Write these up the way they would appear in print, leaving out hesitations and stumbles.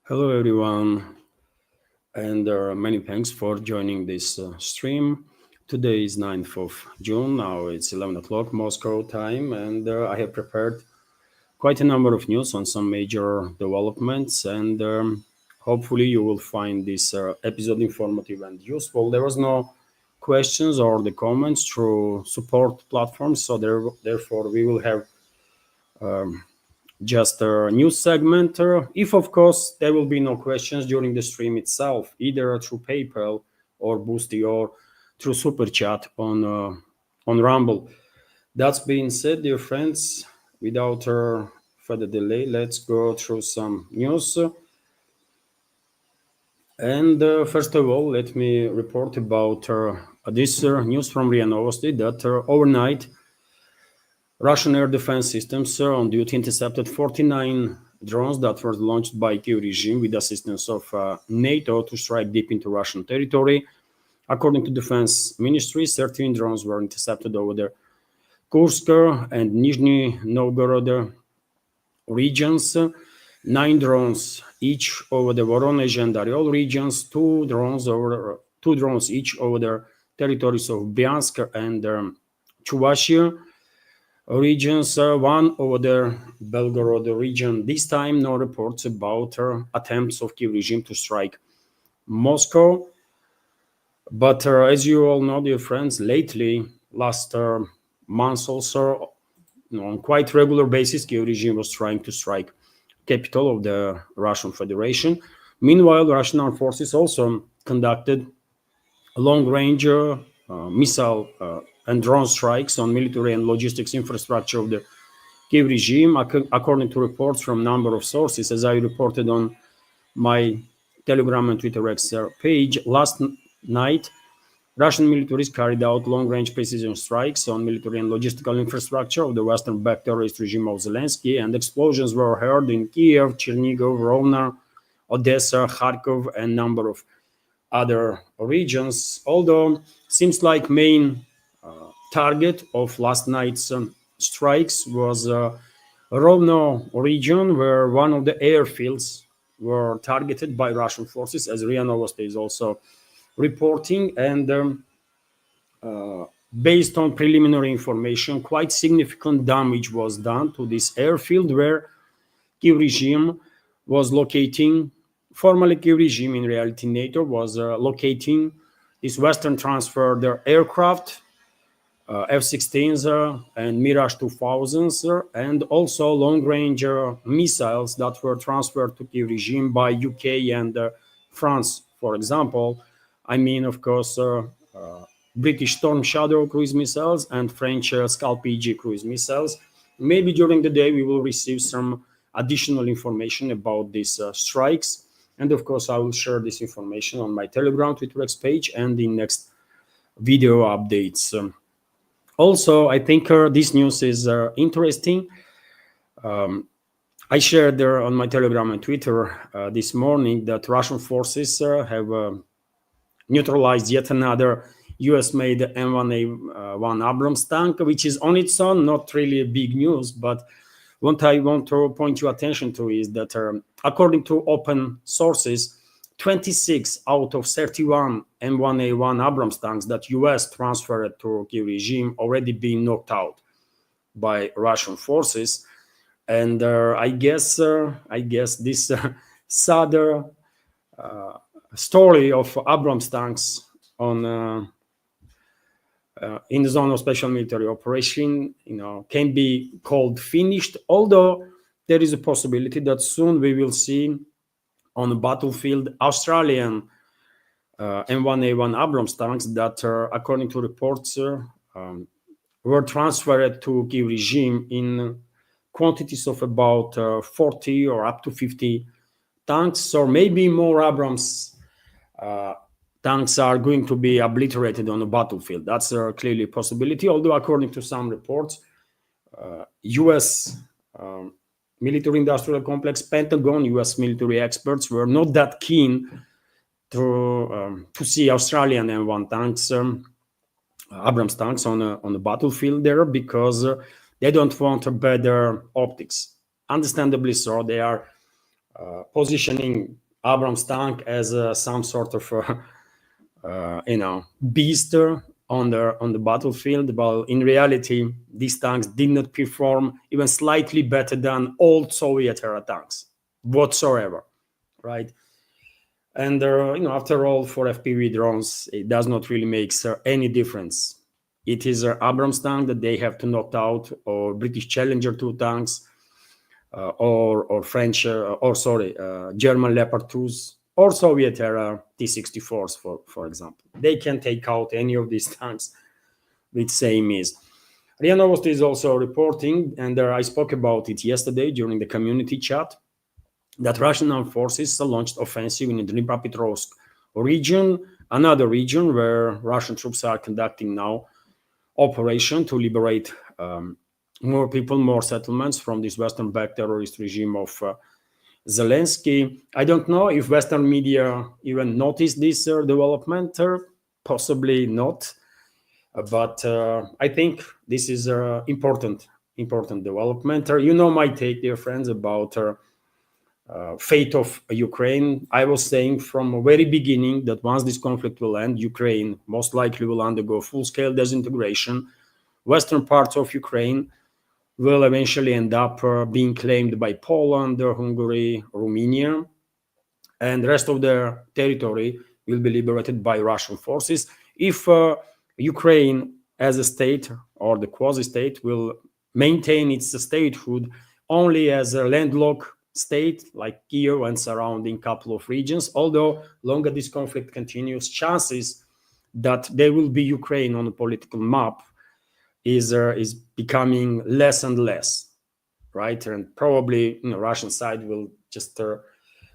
Hello, everyone, and many thanks for joining this stream. Today is 9th of June. Now it's 11 o'clock Moscow time, and I have prepared quite a number of news on some major developments. And hopefully, you will find this episode informative and useful. There was no questions or the comments through support platforms, so therefore, we will have just a news segment. If, of course, there will be no questions during the stream itself, either through PayPal or Boosty or through Super Chat on Rumble. That's being said, dear friends, without further delay, let's go through some news. And first of all, let me report about this news from RIA Novosti that overnight Russian air defense systems on duty intercepted 49 drones that were launched by Kyiv regime with assistance of NATO to strike deep into Russian territory. According to Defense Ministry, 13 drones were intercepted over the Kursk and Nizhny Novgorod regions, 9 drones each over the Voronezh and Oryol regions, two drones each over the territories of Bryansk and Chuvashia regions, one over the Belgorod region. This time, no reports about attempts of Kyiv regime to strike Moscow. But as you all know, dear friends, lately, last months also, on quite regular basis, Kyiv regime was trying to strike capital of the Russian Federation. Meanwhile, Russian armed forces also conducted long-range missile and drone strikes on military and logistics infrastructure of the Kyiv regime, according to reports from a number of sources. As I reported on my Telegram and Twitter X page, last night, Russian militaries carried out long-range precision strikes on military and logistical infrastructure of the Western-backed terrorist regime of Zelensky, and explosions were heard in Kiev, Chernigov, Rovno, Odessa, Kharkov, and a number of other regions. Although seems like main target of last night's strikes was Rovno region, where one of the airfields were targeted by Russian forces, as RIA Novosti is also reporting. And based on preliminary information, quite significant damage was done to this airfield where Kyiv regime was locating. Formerly, Kyiv regime, in reality, NATO was locating this Western transferred aircraft, F-16s and Mirage 2000s, and also long-range missiles that were transferred to Kyiv regime by UK and France, for example. I mean, of course, British Storm Shadow cruise missiles and French Scalp-EG cruise missiles. Maybe during the day we will receive some additional information about these strikes. And of course, I will share this information on my Telegram, Twitter X page, and in next video updates. Also, I think this news is interesting. I shared there on my Telegram and Twitter this morning that Russian forces have neutralized yet another US-made M1A1 Abrams tank, which is on its own not really big news, but what I want to point your attention to is that according to open sources, 26 out of 31 M1A1 Abrams tanks that US transferred to Kyiv regime already been knocked out by Russian forces. And I guess this sadder story of Abrams tanks on in the zone of special military operation, can be called finished. Although there is a possibility that soon we will see on the battlefield Australian M1A1 Abrams tanks that, according to reports, were transferred to Kyiv regime in quantities of about 40 or up to 50 tanks, or maybe more Abrams tanks are going to be obliterated on the battlefield. That's clearly a possibility, although according to some reports, US military industrial complex, Pentagon, US military experts were not that keen to see Australian M1 tanks, Abrams tanks on the battlefield there, because they don't want better optics. Understandably so. They are positioning Abrams tank as some sort of beast on the battlefield. But in reality, these tanks did not perform even slightly better than old Soviet era tanks whatsoever, right? And after all, for FPV drones, it does not really make any difference. It is an Abrams tank that they have to knock out, or British Challenger 2 tanks, or French, German Leopard 2s, or Soviet era T-64s, for example. They can take out any of these tanks with same ease. RIA Novosti is also reporting, and I spoke about it yesterday during the community chat, that Russian armed forces launched offensive in the Dnipropetrovsk region, another region where Russian troops are conducting now operation to liberate more people, more settlements from this Western-backed terrorist regime of Zelensky. I don't know if Western media even noticed this development, possibly not, but I think this is an important development. You know my take, dear friends, about fate of Ukraine. I was saying from the very beginning that once this conflict will end, Ukraine most likely will undergo full-scale disintegration. Western parts of Ukraine will eventually end up being claimed by Poland, Hungary, Romania, and the rest of their territory will be liberated by Russian forces. If Ukraine as a state, or the quasi-state, will maintain its statehood only as a landlocked state like Kiev and surrounding couple of regions, although longer this conflict continues, chances that there will be Ukraine on the political map is becoming less and less, right? And probably Russian side will just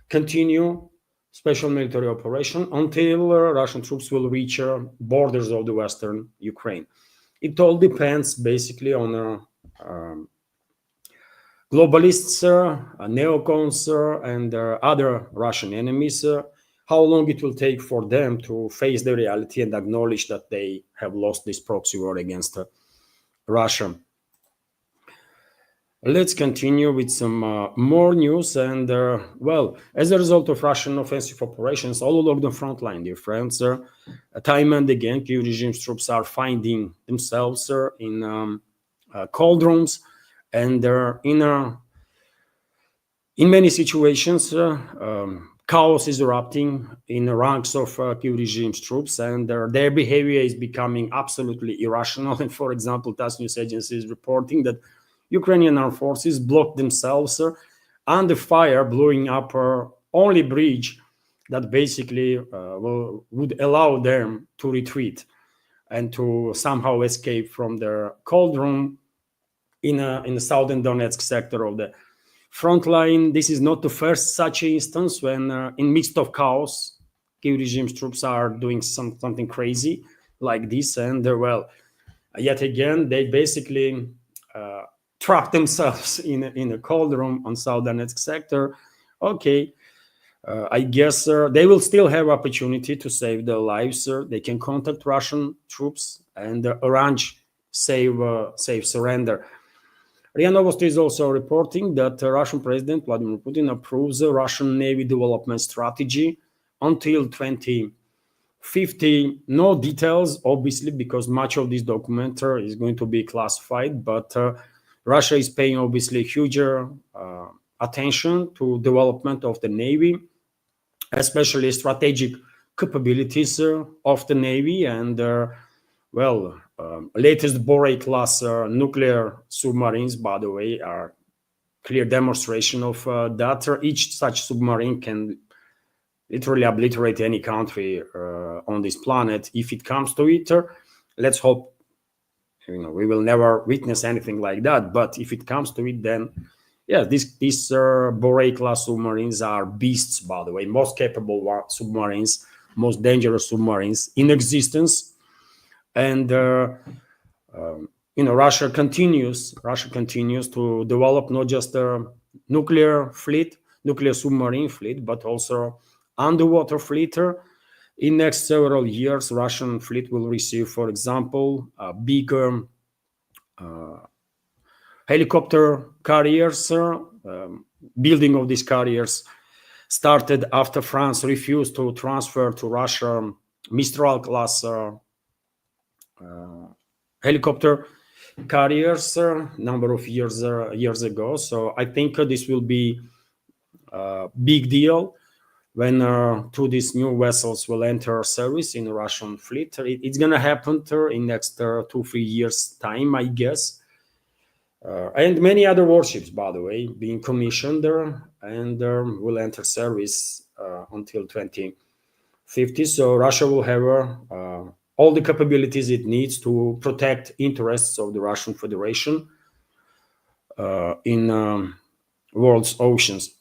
continue special military operation until Russian troops will reach borders of the Western Ukraine. It all depends basically on globalists, neocons, and other Russian enemies, how long it will take for them to face the reality and acknowledge that they have lost this proxy war against Russia. Let's continue with some more news. And well, as a result of Russian offensive operations all along the front line, dear friends, time and again, Kyiv regime's troops are finding themselves in cauldrons, and in many situations, chaos is erupting in the ranks of Kyiv regime's troops, and their behavior is becoming absolutely irrational. And for example, TASS news agency is reporting that Ukrainian armed forces blocked themselves under fire, blowing up only bridge that basically would allow them to retreat and to somehow escape from their cauldron in the southern Donetsk sector of the front line. This is not the first such instance when, in midst of chaos, Kyiv regime's troops are doing something crazy like this, and well, yet again they basically trap themselves in a cauldron on South Donetsk sector. Okay, I guess they will still have opportunity to save their lives. They can contact Russian troops and arrange safe surrender. RIA Novosti is also reporting that Russian President Vladimir Putin approves the Russian Navy development strategy until 2050. No details, obviously, because much of this document is going to be classified, but Russia is paying obviously huge attention to development of the Navy, especially strategic capabilities of the Navy, and latest Borei class nuclear submarines, by the way, are clear demonstration of that. Each such submarine can literally obliterate any country on this planet if it comes to it. Let's hope we will never witness anything like that, but if it comes to it, then yeah, these Borei class submarines are beasts, by the way, most capable submarines, most dangerous submarines in existence. And Russia continues to develop not just a nuclear submarine fleet, but also underwater fleet. In next several years, Russian fleet will receive, for example, big helicopter carriers, building of these carriers started after France refused to transfer to Russia Mistral class helicopter carriers number of years ago. So I think this will be a big deal when two these new vessels will enter service in the Russian fleet. It's going to happen in next 2-3 years time, I guess. And many other warships, by the way, being commissioned and will enter service until 2050. So Russia will have all the capabilities it needs to protect interests of the Russian Federation in world's oceans.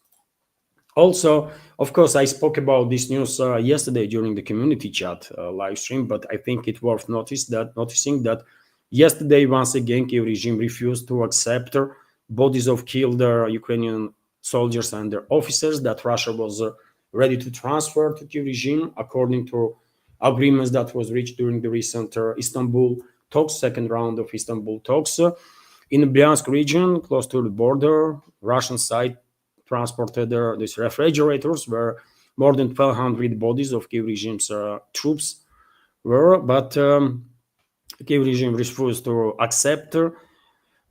Also, of course, I spoke about this news yesterday during the community chat live stream, but I think it's worth noticing that yesterday, once again, Kiev regime refused to accept bodies of killed Ukrainian soldiers and their officers that Russia was ready to transfer to Kiev regime, according to agreements that was reached during the recent Istanbul talks, second round of Istanbul talks. In the Bryansk region, close to the border, Russian side transported these refrigerators where more than 1,200 bodies of Kiev regime's troops were, but Kiev regime refused to accept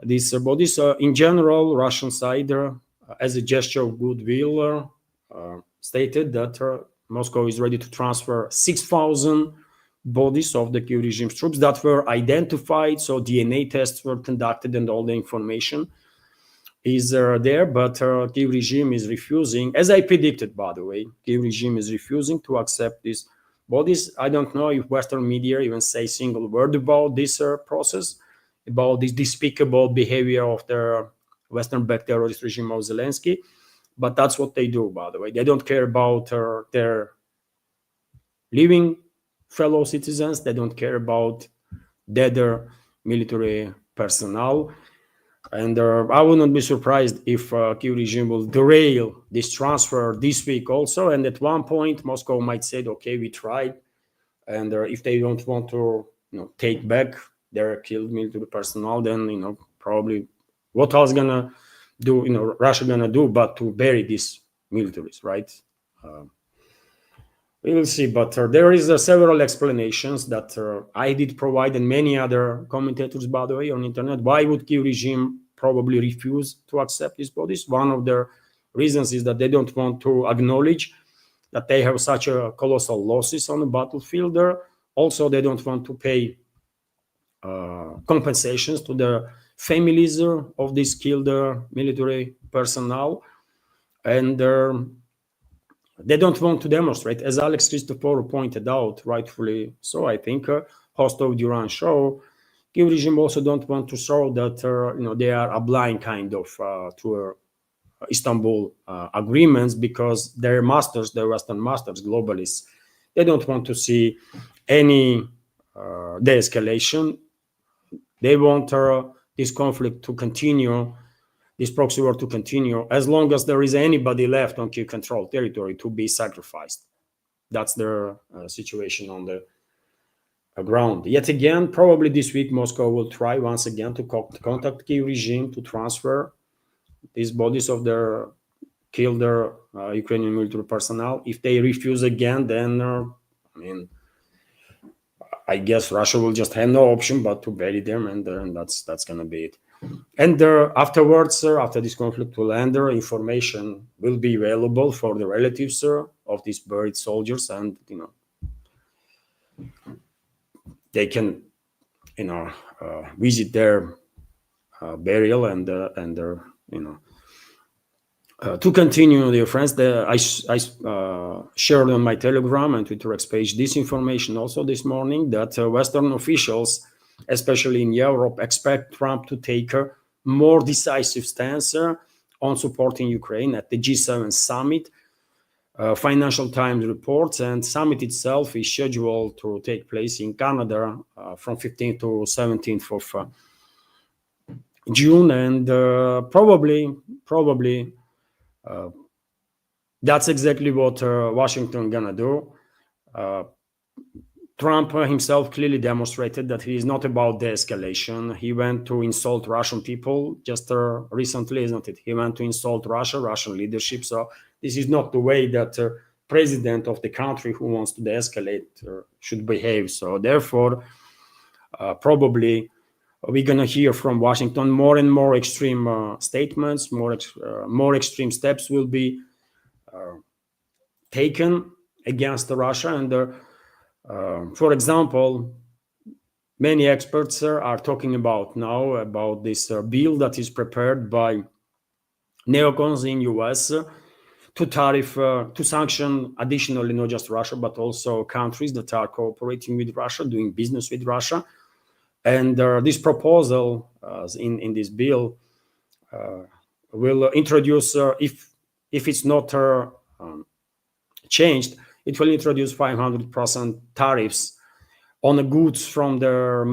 these bodies. In general, Russian side, as a gesture of goodwill, stated that Moscow is ready to transfer 6,000 bodies of the Kiev regime's troops that were identified, so DNA tests were conducted and all the information is there, but Kiev regime is refusing, as I predicted, by the way. Kiev regime is refusing to accept these bodies. I don't know if Western media even say a single word about this process, about this despicable behavior of the Western-backed terrorist regime of Zelensky, but that's what they do, by the way. They don't care about their living fellow citizens. They don't care about dead military personnel. And I would not be surprised if Kiev regime will derail this transfer this week also. And at one point, Moscow might say, okay, we tried. And if they don't want to take back their killed military personnel, then, probably what else gonna do, Russia gonna do but to bury these militaries, right? We will see, but there is several explanations that I did provide and many other commentators, by the way, on internet. Why would Kiev regime probably refuse to accept these bodies? One of their reasons is that they don't want to acknowledge that they have such a colossal losses on the battlefield there. Also, they don't want to pay compensations to the families of these killed military personnel, and they don't want to demonstrate, as Alex Christoforou pointed out, rightfully so, I think, host of Duran show. Kiev regime also don't want to show that they are obliged kind of to Istanbul agreements, because their masters, their Western masters, globalists, they don't want to see any de-escalation. They want this conflict to continue, this proxy war to continue, as long as there is anybody left on Kiev controlled territory to be sacrificed. That's their situation on the ground. Yet again, probably this week, Moscow will try once again to contact Kiev regime to transfer these bodies of their killed Ukrainian military personnel. If they refuse again, then I guess Russia will just have no option but to bury them, and that's gonna be it. And afterwards, after this conflict will end, information will be available for the relatives of these buried soldiers, and they can visit their burial and their to continue, dear friends. I shared on my Telegram and Twitter X page this information also this morning, that Western officials, especially in Europe, expect Trump to take a more decisive stance on supporting Ukraine at the G7 summit. Financial Times reports, and summit itself is scheduled to take place in Canada from 15th to 17th of June, and probably that's exactly what Washington gonna do. Trump himself clearly demonstrated that he is not about de-escalation. He went to insult Russian people just recently, isn't it? He went to insult Russia, Russian leadership. So this is not the way that president of the country who wants to de-escalate should behave. So therefore, probably we're going to hear from Washington more and more extreme statements, more extreme steps will be taken against Russia. And for example, many experts are talking about now about this bill that is prepared by neocons in US to sanction additionally not just Russia but also countries that are cooperating with Russia, doing business with Russia. And this proposal in this bill will introduce, if it's not changed, it will introduce 500% tariffs on the goods from their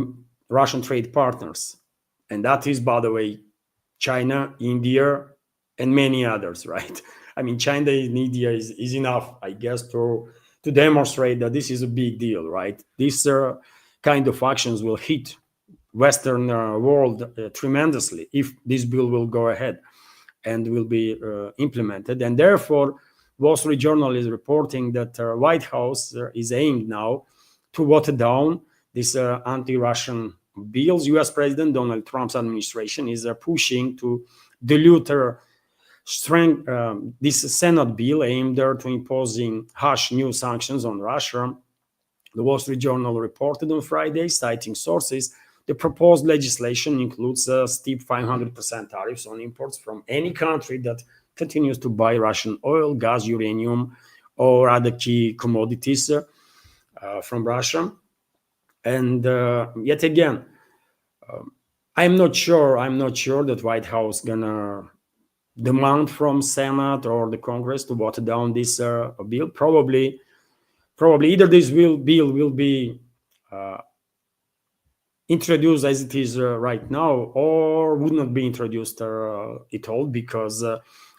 Russian trade partners. And that is, by the way, China, India, and many others, right? I mean, China and India is enough, I guess, to demonstrate that this is a big deal, right? These kind of actions will hit Western world tremendously if this bill will go ahead and will be implemented. And therefore, Wall Street Journal is reporting that White House is aimed now to water down these anti-Russian bills. U.S. President Donald Trump's administration is pushing to dilute this Senate bill aimed to imposing harsh new sanctions on Russia. The Wall Street Journal reported on Friday, citing sources, the proposed legislation includes steep 500% tariffs on imports from any country that continues to buy Russian oil, gas, uranium, or other key commodities from Russia. And yet again, I'm not sure that White House gonna demand from Senate or the Congress to water down this bill. Probably either this bill will be introduced as it is right now, or would not be introduced at all, because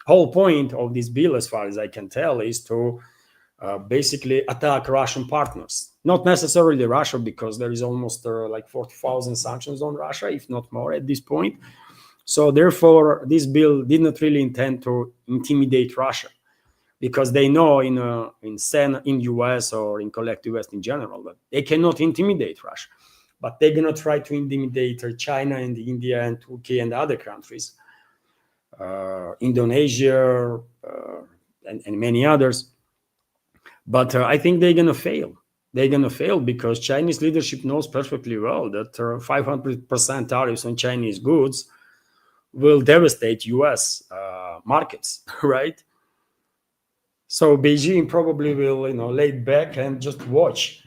whole point of this bill, as far as I can tell, is to basically attack Russian partners. Not necessarily Russia, because there is almost like 40,000 sanctions on Russia, if not more at this point. So therefore, this bill did not really intend to intimidate Russia, because they know in US or in collective West in general that they cannot intimidate Russia. But they're going to try to intimidate China and India and Turkey and other countries, Indonesia and many others. But I think they're going to fail. They're going to fail because Chinese leadership knows perfectly well that 500% tariffs on Chinese goods will devastate US markets, right? So Beijing probably will, lay back and just watch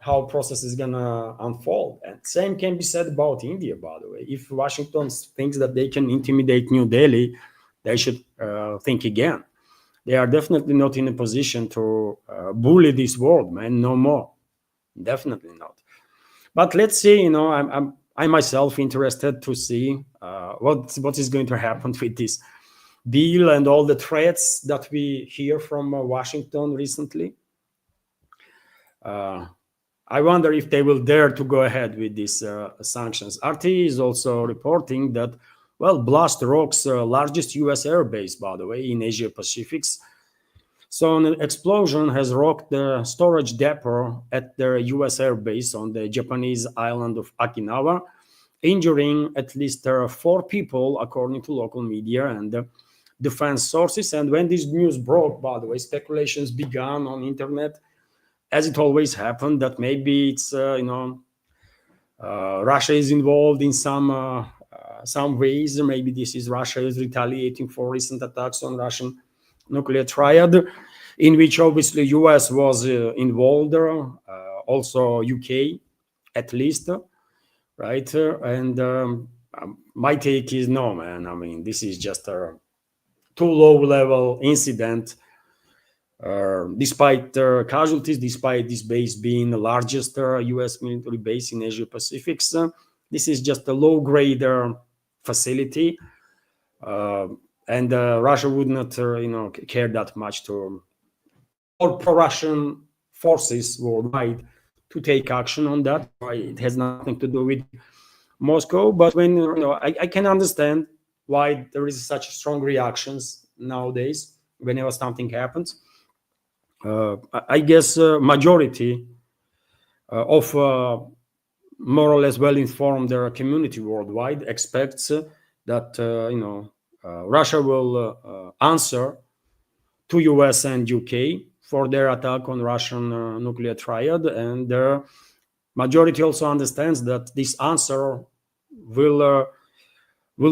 how process is gonna unfold. And same can be said about India, by the way. If Washington thinks that they can intimidate New Delhi, they should think again. They are definitely not in a position to bully this world, man. No more, definitely not. But let's see. I myself interested to see what is going to happen with this bill and all the threats that we hear from Washington recently. I wonder if they will dare to go ahead with these sanctions. RT is also reporting that, Blast Rock's largest US airbase, by the way, in Asia Pacific. So an explosion has rocked the storage depot at their US airbase on the Japanese island of Okinawa, injuring at least 4 people, according to local media and defense sources. And when this news broke, by the way, speculations began on internet, as it always happened, that maybe it's Russia is involved in some ways. Maybe this is Russia is retaliating for recent attacks on Russian nuclear triad, in which obviously US was involved, also UK at least, right? And my take is no, man. I mean, this is just a too low-level incident. Despite casualties, despite this base being the largest US military base in Asia Pacific, this is just a low-grade facility, and Russia would not, care that much to all pro-Russian forces worldwide to take action on that. It has nothing to do with Moscow, but when I can understand why there is such strong reactions nowadays whenever something happens. I guess majority of more or less well-informed community worldwide expects that Russia will answer to US and UK for their attack on Russian nuclear triad, and the majority also understands that this answer will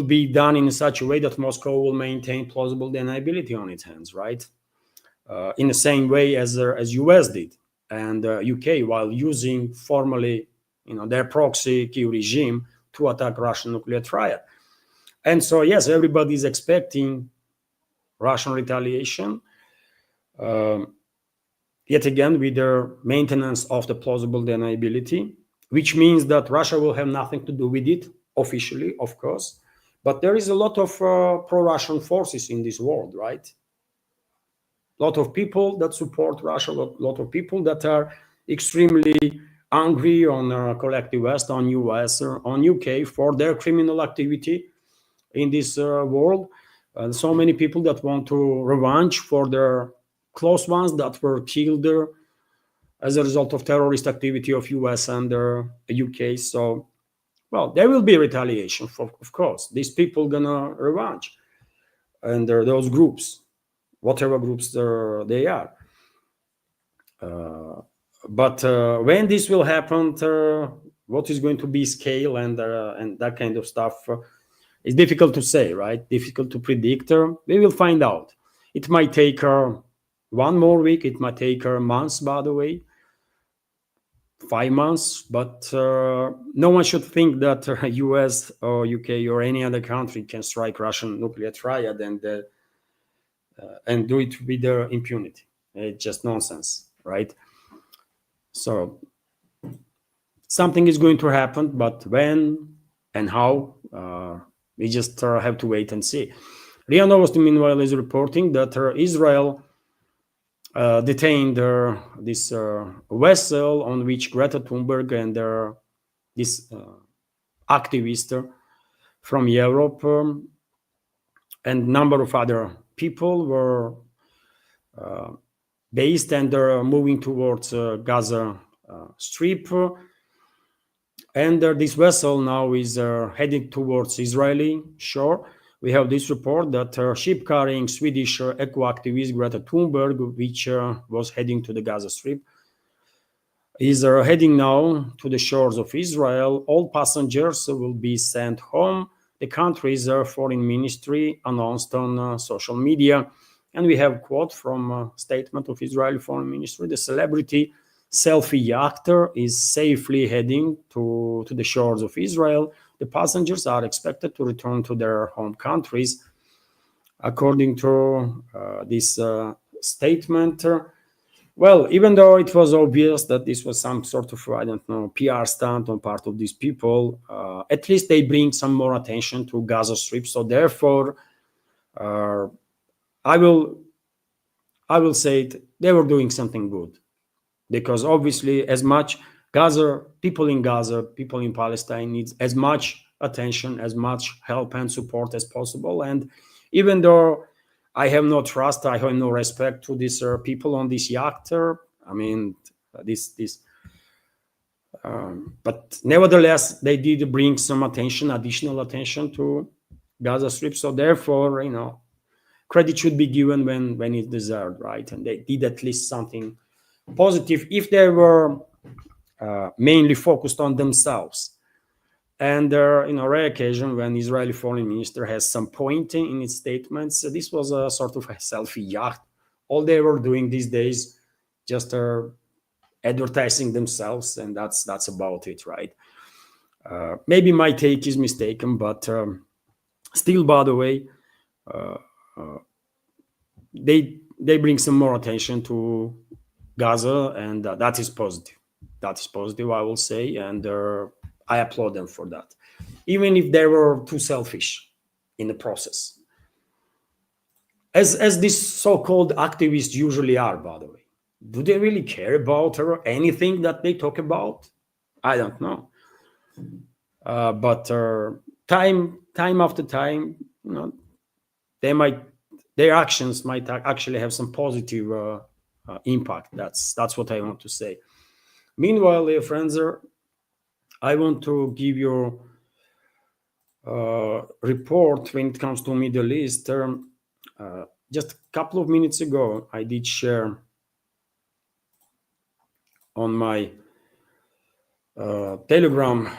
be done in such a way that Moscow will maintain plausible deniability on its hands, right? In the same way as US did, and UK, while using formally their proxy key regime to attack Russian nuclear triad. And so, yes, everybody is expecting Russian retaliation, yet again with the maintenance of the plausible deniability, which means that Russia will have nothing to do with it officially, of course. But there is a lot of pro-Russian forces in this world, right? A lot of people that support Russia, a lot of people that are extremely angry on collective West, on US, on UK for their criminal activity in this world. And so many people that want to revenge for their close ones that were killed as a result of terrorist activity of US and UK. So, well, there will be retaliation, of course. These people gonna revenge, and those groups, whatever groups they are. But when this will happen, what is going to be scale and that kind of stuff is difficult to say, right? Difficult to predict. We will find out. It might take 1 more week. It might take months, by the way, 5 months. But no one should think that US or UK or any other country can strike Russian nuclear triad and do it with impunity. It's just nonsense, right? So something is going to happen, but when and how, we just have to wait and see. RIA Novosti, meanwhile, is reporting that Israel detained this vessel on which Greta Thunberg and this activist from Europe and number of other people were based, and they're moving towards Gaza Strip. And this vessel now is heading towards Israeli shore. We have this report that ship carrying Swedish eco-activist Greta Thunberg, which was heading to the Gaza Strip, is heading now to the shores of Israel. All passengers will be sent home. The country's foreign ministry announced on social media. And we have a quote from a statement of Israeli foreign ministry. The celebrity selfie yachter is safely heading to the shores of Israel. The passengers are expected to return to their home countries. According to this statement, well, even though it was obvious that this was some sort of, I don't know, PR stunt on part of these people, at least they bring some more attention to Gaza Strip. So therefore, I will say they were doing something good, because obviously as much people in Gaza, people in Palestine needs as much attention, as much help and support as possible. And even though I have no trust, I have no respect to these people on this yacht, I mean, but nevertheless, they did bring some attention, additional attention to Gaza Strip. So therefore, credit should be given when it's deserved, right? And they did at least something positive, if they were mainly focused on themselves. And in a rare occasion, when Israeli foreign minister has some point in its statements, this was a sort of a selfie yacht. All they were doing these days, just advertising themselves, and that's about it, right? Maybe my take is mistaken, but still, by the way, they bring some more attention to Gaza, and that is positive. That is positive, I will say, and I applaud them for that, even if they were too selfish in the process, as these so-called activists usually are, by the way. Do they really care about anything that they talk about? I don't know. But time after time, they might their actions might actually have some positive impact. That's what I want to say. Meanwhile, dear friends, I want to give you report when it comes to Middle East. Just a couple of minutes ago, I did share on my Telegram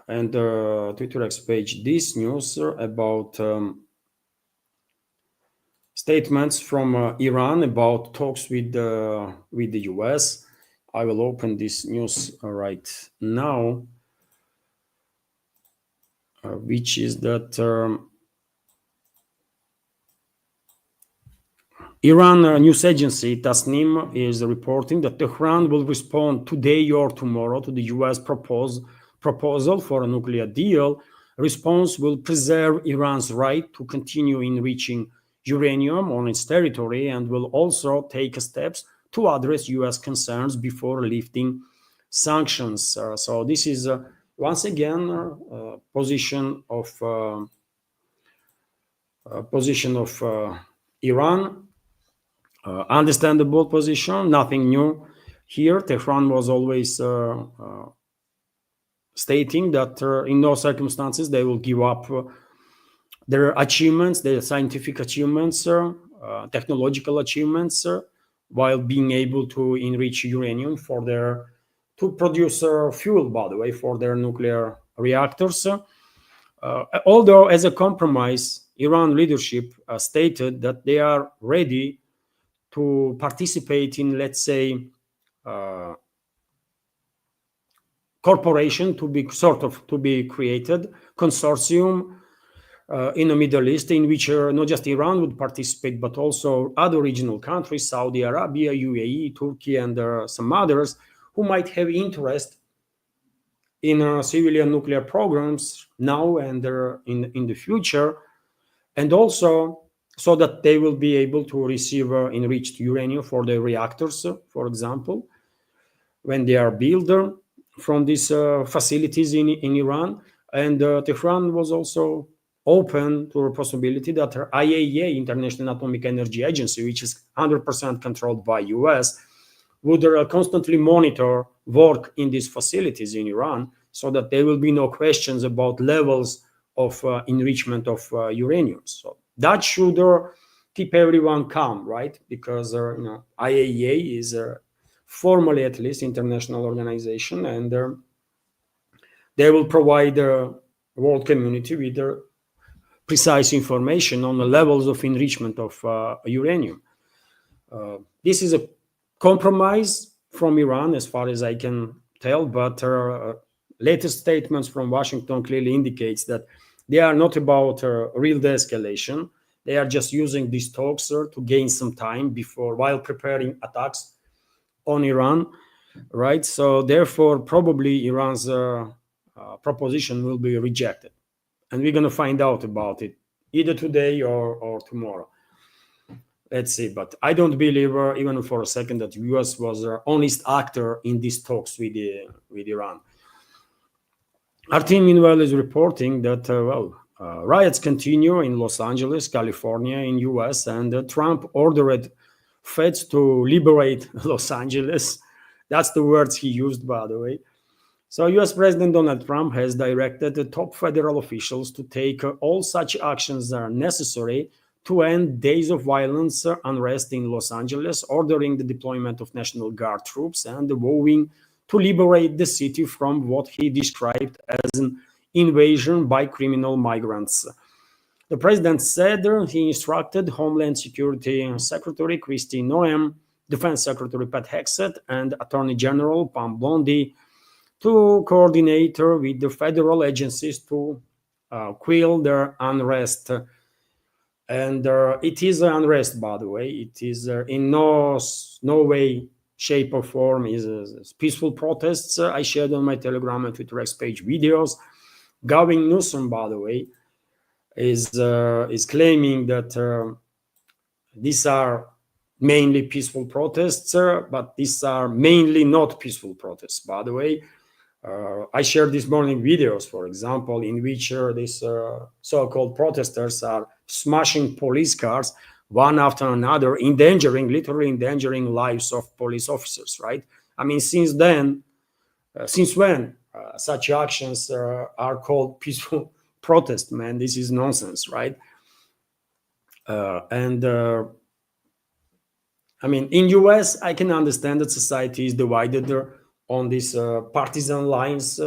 and Twitter X page this news about statements from Iran about talks with the US. I will open this news right now, which is that Iran news agency Tasnim is reporting that Tehran will respond today or tomorrow to the US proposal for a nuclear deal. Response will preserve Iran's right to continue enriching uranium on its territory and will also take steps to address US concerns before lifting sanctions. So this is once again position of Iran. Understandable position, nothing new here. Tehran was always stating that in no circumstances they will give up their achievements, their scientific achievements, technological achievements, while being able to enrich uranium to produce fuel, by the way, for their nuclear reactors. Although, as a compromise, Iran leadership stated that they are ready to participate in, let's say, corporation to be created, consortium in the Middle East, in which not just Iran would participate, but also other regional countries, Saudi Arabia, UAE, Turkey, and some others who might have interest in civilian nuclear programs now and in the future, and also so that they will be able to receive enriched uranium for their reactors, for example, when they are built from these facilities in Iran. And Tehran was also open to a possibility that her IAEA, International Atomic Energy Agency, which is 100% controlled by US, would constantly monitor work in these facilities in Iran so that there will be no questions about levels of enrichment of uranium. So that should keep everyone calm, right? Because IAEA is formally, at least, international organization, and they will provide the world community with precise information on the levels of enrichment of uranium. This is a compromise from Iran, as far as I can tell, but latest statements from Washington clearly indicates that they are not about real de-escalation. They are just using these talks to gain some time while preparing attacks on Iran, right? So therefore, probably Iran's proposition will be rejected, and we're going to find out about it either today or tomorrow. Let's see, but I don't believe even for a second that the US was an honest actor in these talks with Iran. Our team, meanwhile, is reporting that, riots continue in Los Angeles, California, in US, and Trump ordered feds to liberate Los Angeles. That's the words he used, by the way. So US President Donald Trump has directed the top federal officials to take all such actions that are necessary to end days of violence, unrest in Los Angeles, ordering the deployment of National Guard troops and vowing to liberate the city from what he described as an invasion by criminal migrants. The president said he instructed Homeland Security Secretary Kristi Noem, Defense Secretary Pat Hexet, and Attorney General Pam Bondi to coordinate with the federal agencies to quell their unrest. And it is unrest, by the way. It is in no way, shape, or form is peaceful protests. I shared on my Telegram and Twitter X page videos. Gavin Newsom, by the way, is claiming that these are mainly peaceful protests, but these are mainly not peaceful protests, by the way. I shared this morning videos, for example, in which these so-called protesters are smashing police cars one after another, literally endangering lives of police officers, right? I mean, since when such actions are called peaceful protest, man? This is nonsense, right? And I mean, in US, I can understand that society is divided on these partisan lines.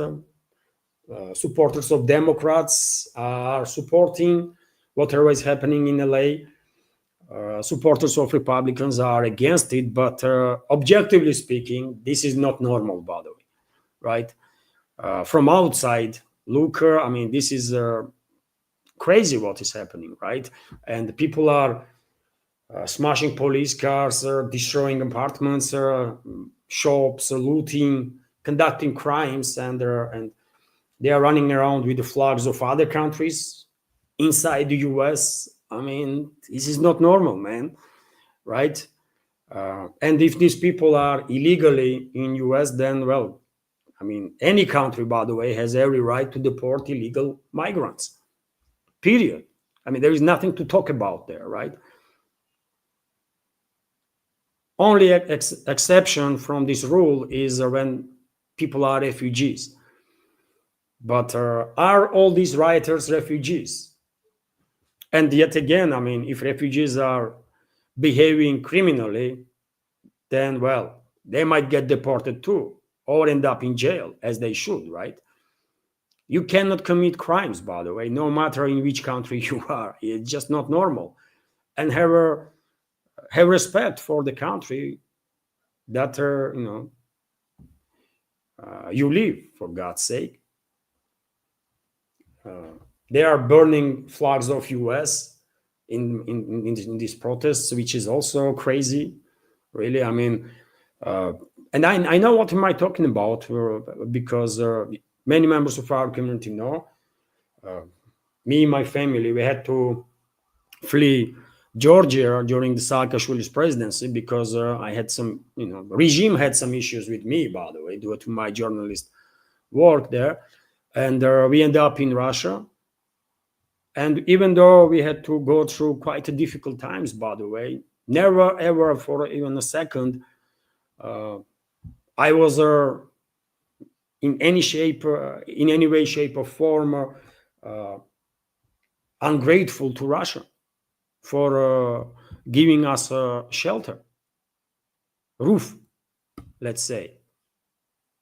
Supporters of Democrats are supporting whatever is happening in LA. Supporters of Republicans are against it, but objectively speaking, this is not normal, by the way, right? From outside, look, I mean, this is crazy what is happening, right? And people are smashing police cars, destroying apartments, shops, looting, conducting crimes, and they are running around with the flags of other countries inside the US. I mean, this is not normal, man, right? And if these people are illegally in US, then, well, I mean, any country, by the way, has every right to deport illegal migrants, period. I mean, there is nothing to talk about there, right? Only exception from this rule is when people are refugees. But are all these rioters refugees? And yet again, I mean, if refugees are behaving criminally, then, well, they might get deported too, or end up in jail, as they should, right? You cannot commit crimes, by the way, no matter in which country you are. It's just not normal. And have respect for the country that you live, for God's sake. They are burning flags of US in these protests, which is also crazy, really. I mean, and I know what am I talking about because many members of our community know. Me and my family, we had to flee Georgia during the Saakashvili's presidency because I had some, regime had some issues with me, by the way, due to my journalist work there. And we ended up in Russia. And even though we had to go through quite a difficult times, by the way, never ever for even a second, I was in any shape, in any way, shape, or form, ungrateful to Russia for giving us shelter, roof, let's say.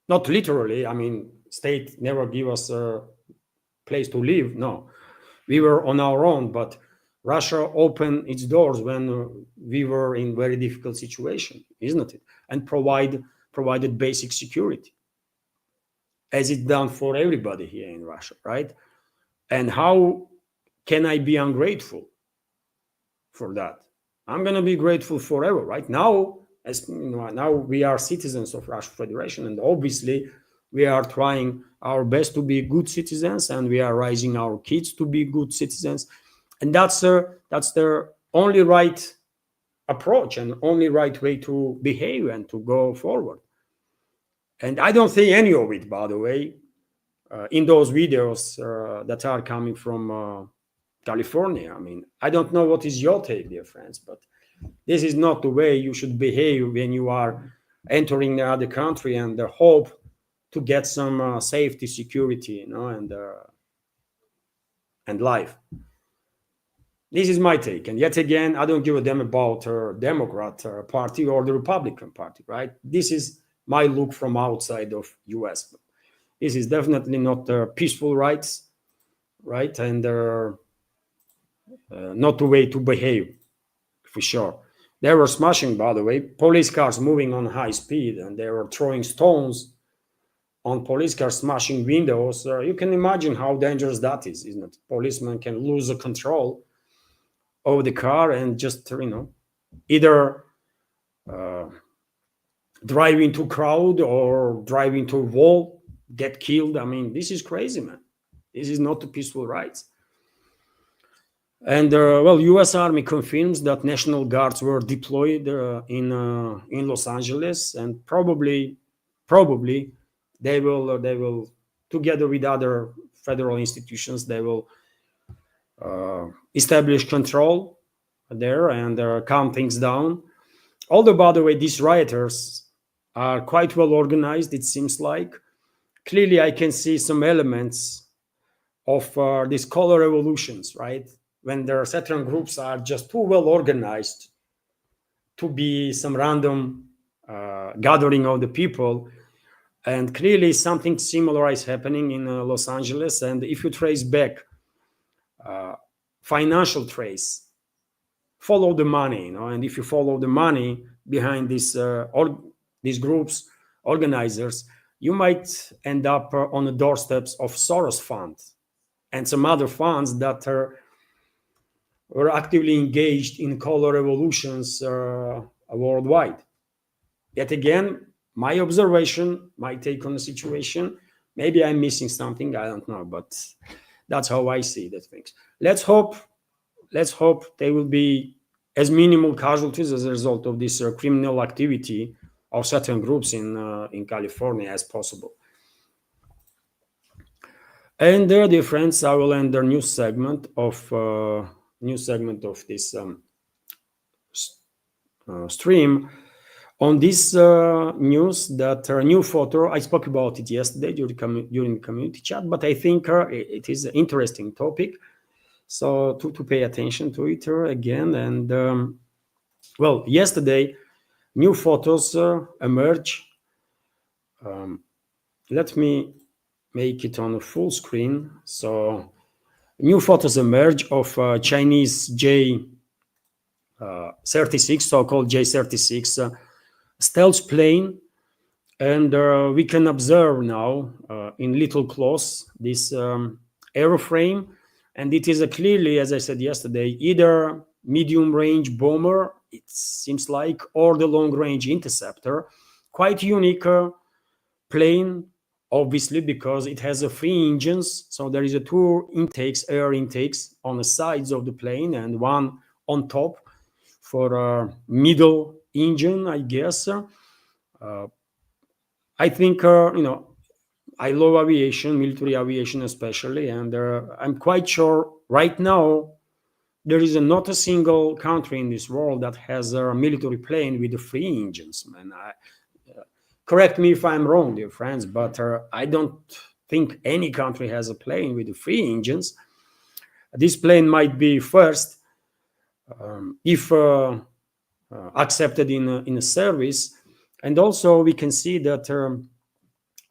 Not literally. I mean, state never give us a place to live. No, we were on our own, but Russia opened its doors when we were in very difficult situation, isn't it? And provided basic security, as it's done for everybody here in Russia, right? And how can I be ungrateful for that? I'm gonna be grateful forever, right? Now, as you know, now we are citizens of Russian Federation, and obviously we are trying our best to be good citizens, and we are raising our kids to be good citizens, and that's the only right approach and only right way to behave and to go forward. And I don't think any of it, by the way, in those videos that are coming from California. I mean, I don't know what is your take, dear friends, but this is not the way you should behave when you are entering another country and the hope to get some safety, security, and life. This is my take. And yet again, I don't give a damn about Democrat Party or the Republican Party, right? This is my look from outside of US. This is definitely not peaceful rights, right? And not the way to behave, for sure. They were smashing, by the way, police cars moving on high speed, and they were throwing stones on police cars, smashing windows. You can imagine how dangerous that is, isn't it? Policemen can lose the control of the car and just, either drive into a crowd or drive into a wall, get killed. I mean, this is crazy, man. This is not the peaceful rights. And well, U.S. Army confirms that National Guards were deployed in Los Angeles, and probably they will together with other federal institutions they will establish control there and calm things down. Although, by the way, these rioters are quite well organized, it seems like. Clearly, I can see some elements of these color revolutions, right? When there are certain groups are just too well organized to be some random gathering of the people. And clearly, something similar is happening in Los Angeles. And if you trace back financial trace, follow the money, and if you follow the money behind these groups, organizers, you might end up on the doorsteps of Soros Fund and some other funds that were actively engaged in color revolutions worldwide. Yet again, my observation, my take on the situation, maybe I'm missing something, I don't know, but that's how I see the things. Let's hope there will be as minimal casualties as a result of this criminal activity of certain groups in California as possible. And dear friends, I will end the news segment of this stream on this news that a new photo. I spoke about it yesterday during community chat, but I think it is an interesting topic. So to pay attention to it again. And well, yesterday, new photos emerge. Let me make it on a full screen. So new photos emerge of Chinese J-36, so-called J-36 stealth plane. And we can observe now in little close this airframe. And it is clearly, as I said yesterday, either medium-range bomber, it seems like, or the long-range interceptor. Quite unique plane, obviously, because it has three engines. So there is two air intakes on the sides of the plane and one on top for a middle engine, I guess. I think, I love aviation, military aviation especially, and I'm quite sure right now there is not a single country in this world that has a military plane with three engines. Man, correct me if I'm wrong, dear friends, but I don't think any country has a plane with three engines. This plane might be first if accepted in a service, and also we can see that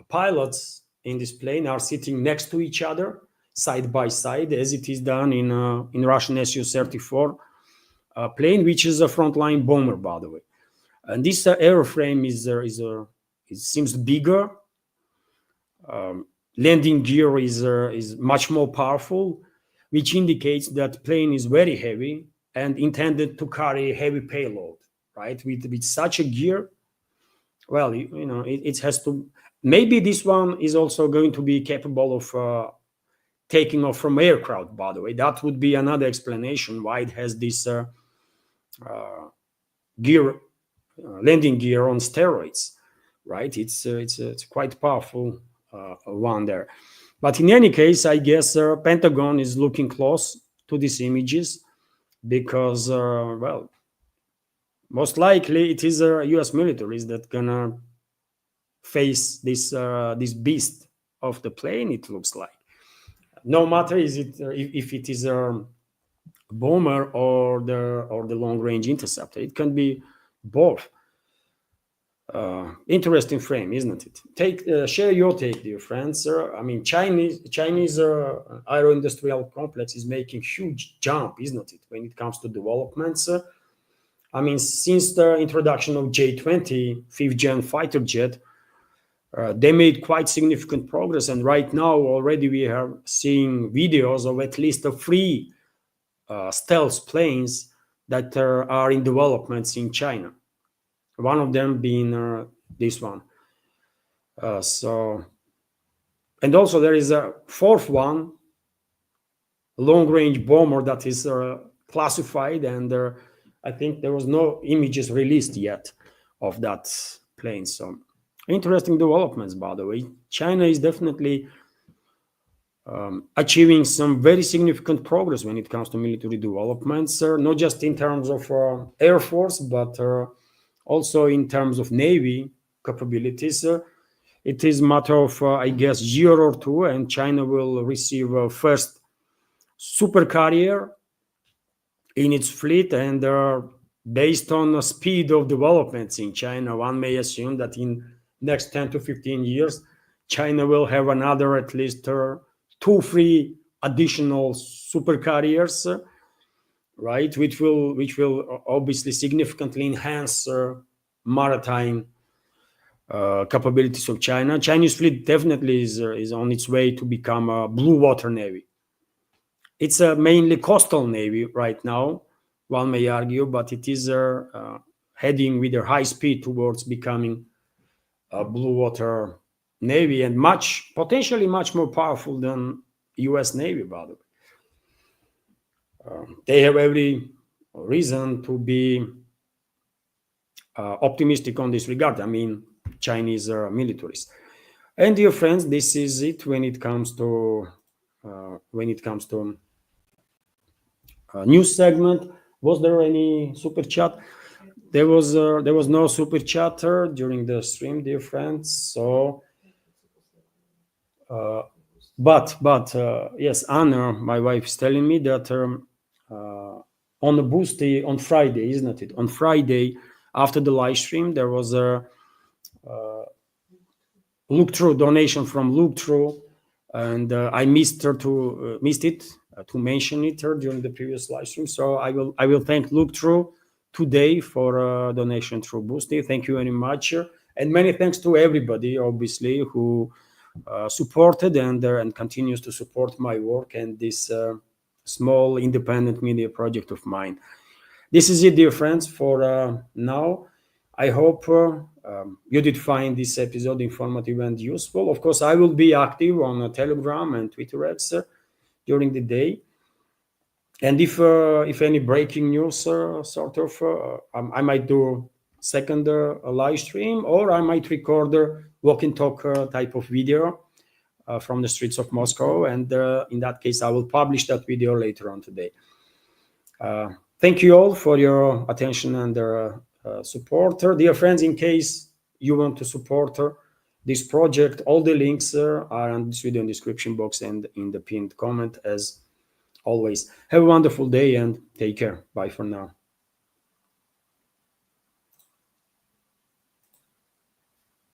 pilots in this plane are sitting next to each other, side by side, as it is done in Russian Su-34 plane, which is a frontline bomber, by the way. And this airframe it seems bigger. Landing gear is much more powerful, which indicates that plane is very heavy and intended to carry heavy payload, right? With such a gear, well, it has to. Maybe this one is also going to be capable of taking off from aircraft, by the way. That would be another explanation why it has this gear, landing gear on steroids, right? It's quite powerful one there. But in any case, I guess Pentagon is looking close to these images because, well, most likely it is U.S. militaries that gonna face this beast of the plane. It looks like, no matter if it is a bomber or the long range interceptor, it can be both. Interesting frame, isn't it? Share your take, dear friends. I mean, Chinese aero-industrial complex is making huge jump, isn't it, when it comes to developments? I mean, since the introduction of J-20, fifth gen fighter jet, they made quite significant progress, and right now already we are seeing videos of at least three stealth planes that are in developments in China. One of them being this one. And also there is a fourth one long-range bomber that is classified, and I think there was no images released yet of that plane. So interesting developments, by the way. China is definitely achieving some very significant progress when it comes to military developments, not just in terms of air force, but also in terms of navy capabilities. It is a matter of, I guess, year or two, and China will receive a first super carrier in its fleet. And based on the speed of developments in China, one may assume that in next 10 to 15 years, China will have another at least 2-3 additional super carriers, right? Which will obviously significantly enhance maritime capabilities of China. Chinese fleet definitely is on its way to become a blue water navy. It's a mainly coastal navy right now, one may argue, but it is heading with a high speed towards becoming a blue water navy, and potentially much more powerful than U.S. Navy, by the way. They have every reason to be optimistic on this regard. I mean, Chinese militaries. And dear friends, this is it when it comes to news segment. Was there any super chat? There was no super chatter during the stream, dear friends. So, but yes, Anna, my wife, is telling me that on the Boosty on Friday, isn't it? On Friday, after the live stream, there was a look through donation from look through, and I missed it to mention it during the previous live stream. So I will thank look through today for donation through Boosty. Thank you very much, and many thanks to everybody, obviously, who supported and continues to support my work and this small independent media project of mine. This is it, dear friends, for now. I hope you did find this episode informative and useful. Of course, I will be active on Telegram and Twitter ads during the day. And if any breaking news I might do second live stream, or I might record a walk and talk type of video from the streets of Moscow. And in that case, I will publish that video later on today. Thank you all for your attention and support. Dear friends, in case you want to support this project, all the links are on this video in the description box and in the pinned comment as always. Have a wonderful day and take care. Bye for now.